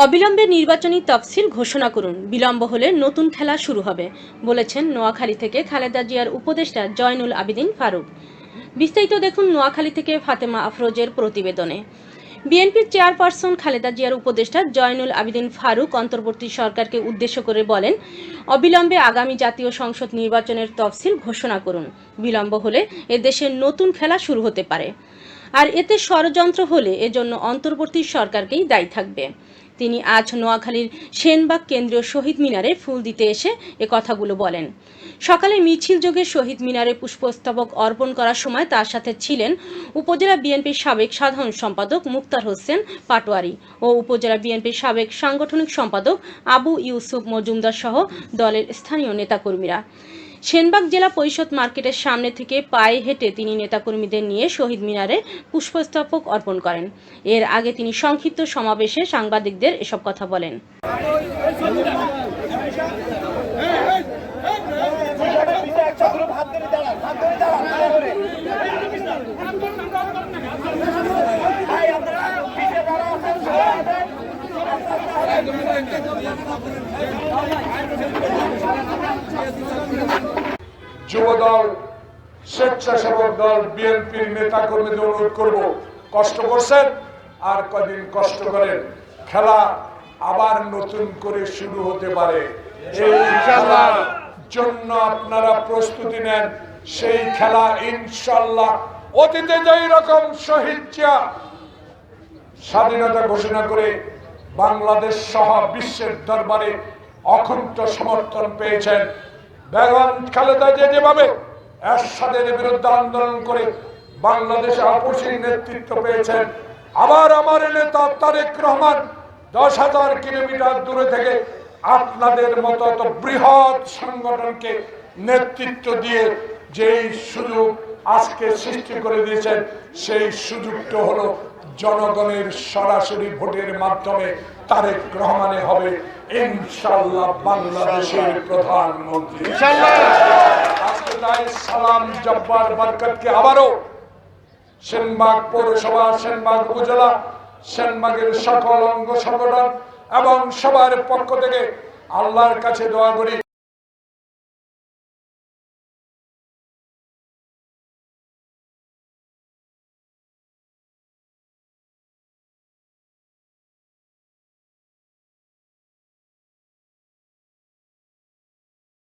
অবিলম্বে নির্বাচনী তফসিল ঘোষণা করুন, বিলম্ব হলে নতুন খেলা শুরু হবে বলেছেন নোয়াখালী থেকে খালেদা জিয়ার উপদেষ্টা জয়নুল আবেদিন ফারুক। বিস্তারিত দেখুন নোয়াখালী থেকে ফাতেমা আফরোজের প্রতিবেদনে। বিএনপির চেয়ারপারসন খালেদা জিয়ার উপদেষ্টা জয়নুল আবেদিন ফারুক অন্তর্বর্তী সরকারকে উদ্দেশ্য করে বলেন, অবিলম্বে আগামী জাতীয় সংসদ নির্বাচনের তফসিল ঘোষণা করুন, বিলম্ব হলে এদেশের নতুন খেলা শুরু হতে পারে। আর এতে ষড়যন্ত্র হলে এজন্য অন্তর্বর্তী সরকারকেই দায়ী থাকবে। তিনি আজ নোয়াখালীর সেনবাগ কেন্দ্রীয় শহীদ মিনারে ফুল দিতে এসে এ কথাগুলো বলেন। সকালে মিছিল যোগে শহীদ মিনারে পুষ্পস্তবক অর্পণ করার সময় তার সাথে ছিলেন উপজেলা বিএনপির সাবেক সাধারণ সম্পাদক মুক্তার হোসেন পাটোয়ারি ও উপজেলা বিএনপির সাবেক সাংগঠনিক সম্পাদক আবু ইউসুফ মজুমদার সহ দলের স্থানীয় নেতাকর্মীরা। সেনবাগ জেলা পরিষদ মার্কেটের সামনে থেকে পায়ে হেঁটে তিনি নেতাকর্মীদের নিয়ে শহীদ মিনারে পুষ্পস্তবক অর্পণ করেন। এর আগে তিনি সংক্ষিপ্ত সমাবেশে সাংবাদিকদের এসব কথা বলেন। যুবদল, স্বেচ্ছাসেবক দল, বিএনপির নেতা কর্মীদের অনুরোধ করব, কষ্ট করছেন আর কদিন কষ্ট করেন, খেলা আবার নতুন করে শুরু হতে পারে। এই খেলার জন্য আপনারা প্রস্তুতি নেন। সেই খেলা ইনশাল্লাহ অতীতে যেই রকম শহীদ জিয়া স্বাধীনতা ঘোষণা করে বাংলাদেশ সহ বিশ্বের দরবারে অকুণ্ঠ সমর্থন পেয়েছেন, বেগম খালেদা জিয়া যেভাবে এরশাদের বিরুদ্ধে আন্দোলন করে বাংলাদেশে আপসী নেতৃত্ব পেয়েছেন, আবার আমার নেতা তারেক রহমান 10,000 কিলোমিটার দূরে থেকে আপনাদের মতো এত বৃহৎ সংগঠনকে নেতৃত্ব দিয়ে যেই সুযোগ আজকে সৃষ্টি করে দিয়েছেন, সেই সুযোগটা হলো জনগণের সরাসরি ভোটের মাধ্যমে তারেক রহমানে হবে ইনশাআল্লাহ বাংলাদেশের প্রধানমন্ত্রী। আজকে তাই সালাম জব্বার বরকতকে আবারও সেনবাগ পৌরসভা, সেনবাগ উপজেলা, সেনবাগের সকল অঙ্গ সংগঠন এবং সবার পক্ষ থেকে আল্লাহর কাছে দোয়া করি।